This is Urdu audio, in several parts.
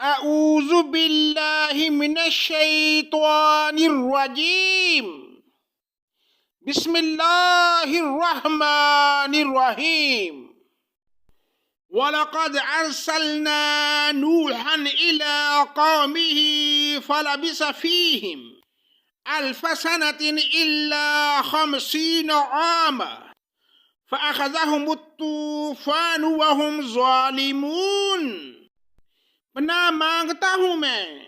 اعوذ باللہ من الشیطان الرجیم بسم اللہ الرحمن الرحیم وَلَقَدْ أَرْسَلْنَا نُوحًا إِلَىٰ قَوْمِهِ فَلَبِثَ فِيهِمْ أَلْفَ سَنَةٍ إِلَّا 50 عَامًا فَأَخَذَهُمُ الطُّوفَانُ وَهُمْ ظَالِمُونَ۔ پناہ مانگتا ہوں میں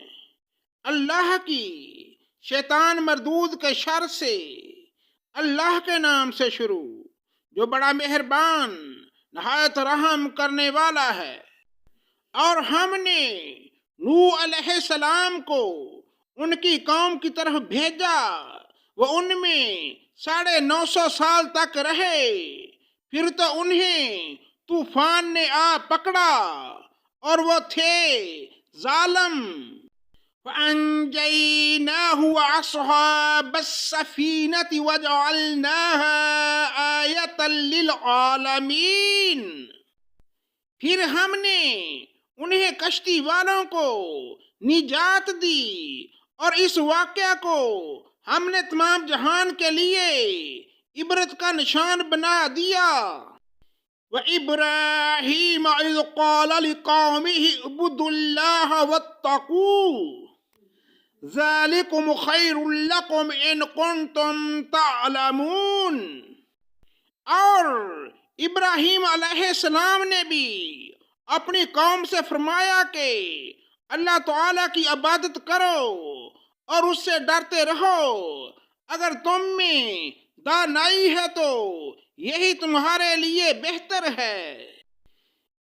اللہ کی شیطان مردود کے شر سے، اللہ کے نام سے شروع جو بڑا مہربان نہایت رحم کرنے والا ہے۔ اور ہم نے نوح علیہ السلام کو ان کی قوم کی طرف بھیجا، وہ ان میں 950 سال تک رہے، پھر تو انہیں طوفان نے آ پکڑا اور وہ تھے ظالم۔ فَأَنجَيْنَاهُ وَأَصْحَابَ السَّفِينَةِ وَجَعَلْنَاهَا آيَةً لِّلْعَالَمِينَ۔ پھر ہم نے انہیں کشتی والوں کو نجات دی اور اس واقعہ کو ہم نے تمام جہان کے لیے عبرت کا نشان بنا دیا۔ وَإِبْرَاهِيمَ إِذْ قَالَ لِقَوْمِهِ اعْبُدُوا اللَّهَ وَاتَّقُوهُ ذَلِكُمْ خَيْرٌ لَكُمْ إِن كُنتُمْ تَعْلَمُونَ۔ اور ابراہیم علیہ السلام نے بھی اپنی قوم سے فرمایا کہ اللہ تعالیٰ کی عبادت کرو اور اس سے ڈرتے رہو، اگر تم میں دانائی ہے تو یہی تمہارے لیے بہتر ہے۔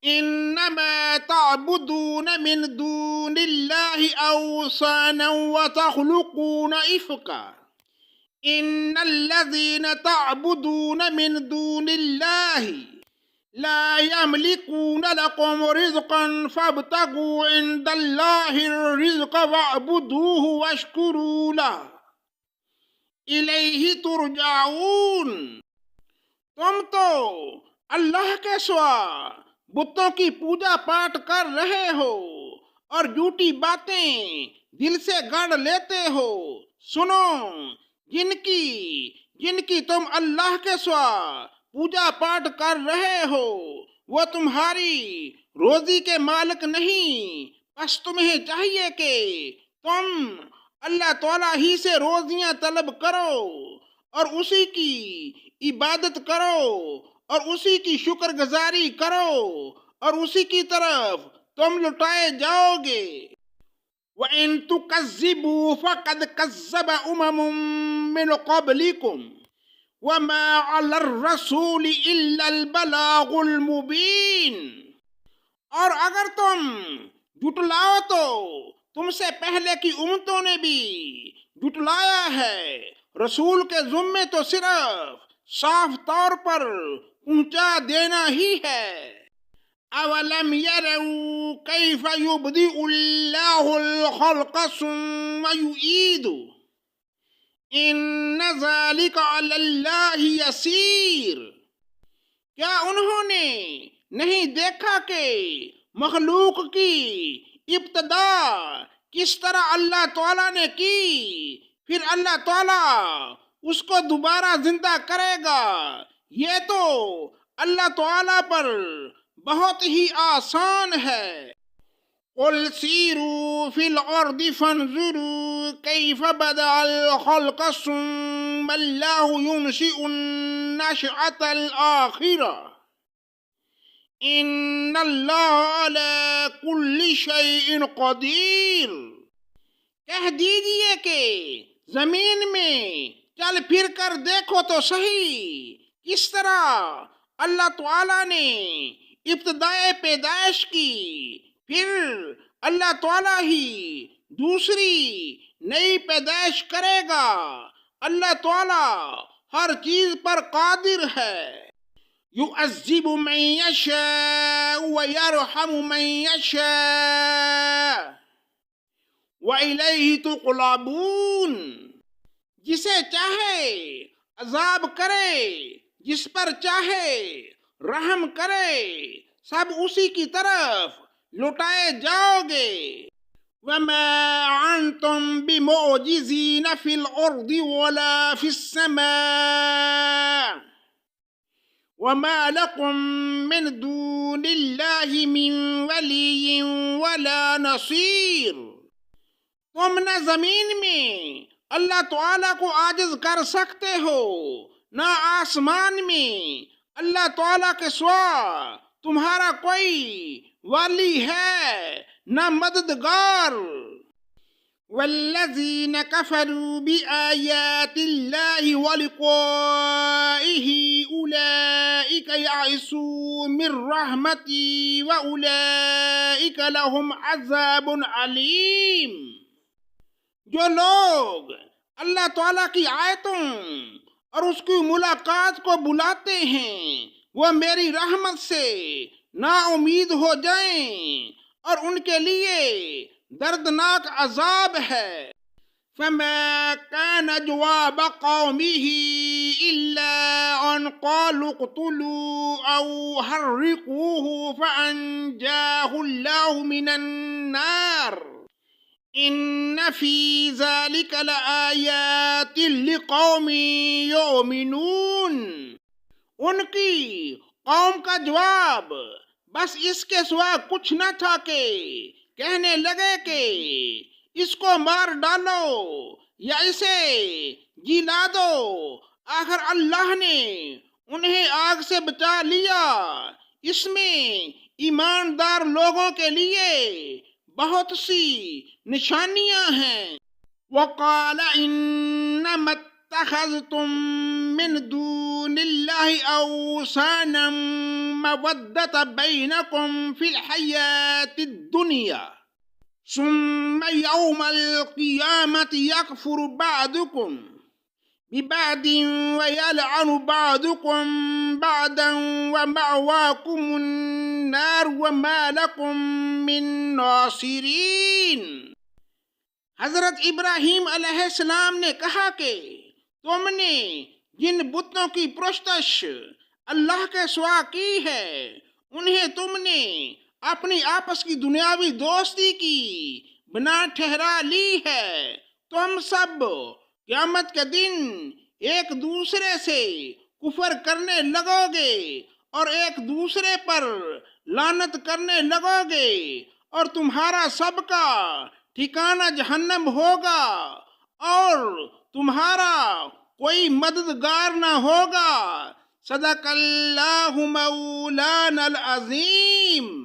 انما تعبدون من دون اللہ اوثانا وتخلقون افکا ان الذین تعبدون من دون اللہ لا يملكون لكم رزقا فابتغوا عند اللہ الرزق واعبدوه واشکروا له الیہ ترجعون۔ تم تو اللہ کے سوا بتوں کی پوجا پاٹ کر رہے ہو اور جھوٹی باتیں دل سے گڑھ لیتے ہو۔ سنو، جن کی تم اللہ کے سوا پوجا پاٹ کر رہے ہو وہ تمہاری روزی کے مالک نہیں، بس تمہیں چاہیے کہ تم اللہ تعالیٰ ہی سے روزیاں طلب کرو اور اسی کی عبادت کرو اور اسی کی شکر گزاری کرو اور اسی کی طرف تم لٹائے جاؤ گے۔ وَإِن تُكَذِّبُوا فَقَدْ كَذَّبَ أُمَمٌ مِّن قَبْلِكُمْ وَمَا عَلَى الرَّسُولِ إِلَّا الْبَلَاغُ الْمُبِينُ۔ اور اگر تم جھٹلاؤ تو تم سے پہلے کی امتوں نے بھی جھٹلایا ہے، رسول کے ذمے تو صرف صاف طور پر پہنچا دینا ہی ہے۔ اولم یروا کیف یبدئ اللہ الخلق ثم یعیدہ ان ذلک علی اللہ یسیر۔ کیا انہوں نے نہیں دیکھا کہ مخلوق کی ابتدا کس طرح اللہ تعالیٰ نے کی، پھر اللہ تعالیٰ اس کو دوبارہ زندہ کرے گا؟ یہ تو اللہ تعالیٰ پر بہت ہی آسان ہے۔ قُلْ سِیرُوا فِی الْأَرْضِ فَانظُرُوا کَیْفَ بَدَأَ الْخَلْقَ ثُمَّ اللَّهُ يُنشِئُ النَّشْأَةَ الْآخِرَةَ إِنَّ اللَّهَ عَلَى كُلِّ شَیْءٍ قَدِیرٌ۔ کہہ دیجئے کہ زمین میں چل پھر کر دیکھو تو صحیح کس طرح اللہ تعالیٰ نے ابتدائے پیدائش کی، پھر اللہ تعالیٰ ہی دوسری نئی پیدائش کرے گا۔ اللہ تعالیٰ ہر چیز پر قادر ہے۔ يُعَذِّبُ مَن يَشَاءُ وَيَرْحَمُ مَن يَشَاءُ وَإِلَيْهِ تُقْلَبُونَ۔ جسے چاہے عذاب کرے، جس پر چاہے رحم کرے، سب اسی کی طرف لٹائے جاؤ گے۔ وما انتم بمعجزین فی الارض ولا فی السماء وما لکم من دون اللہ من ولی ولا نصیر۔ تم نہ زمین میں اللہ تعالیٰ کو عاجز کر سکتے ہو، نہ آسمان میں اللہ تعالیٰ کے سوا تمہارا کوئی والی ہے نہ مددگار۔ والذین کفروا بآیات اللہ ولقائہ اولئک یئسوا من رحمتی واولئک لهم عذاب علیم۔ جو لوگ اللہ تعالیٰ کی آیتوں اور اس کی ملاقات کو بلاتے ہیں وہ میری رحمت سے نا امید ہو جائیں اور ان کے لیے دردناک عذاب ہے۔ فما كان جواب قومه إلا أن قالوا اقتلوا أو حرقوه فأنجاه الله من النار إن في ذلك لآيات لقوم يؤمنون۔ ان کی قوم کا جواب بس اس کے سوا کچھ نہ تھا کہ کہنے لگے کہ اس کو مار ڈالو یا اسے جلا دو، آخر اللہ نے انہیں آگ سے بچا لیا۔ اس میں ایماندار لوگوں کے لیے بہت سی نشانیاں ہیں۔ وقال انما اتخذتم من دون اللہ اوثانا مودۃ بینکم فی الحیاۃ الدنیا ثم یوم القیامۃ یکفر بعضکم ببعض ویلعن بعضکم بعضا ومأواکم النار وما لکم من ناصرین۔ حضرت ابراہیم علیہ السلام نے کہا کہ تم نے جن بتوں کی پرستش اللہ کے سوا کی ہے انہیں تم نے اپنی آپس کی دنیاوی دوستی کی بنا ٹھہرا لی ہے۔ تم سب قیامت کے دن ایک دوسرے سے کفر کرنے لگو گے اور ایک دوسرے پر لعنت کرنے لگو گے اور تمہارا سب کا ٹھکانہ جہنم ہوگا اور تمہارا کوئی مددگار نہ ہوگا۔ صدق اللہ مولانا العظیم۔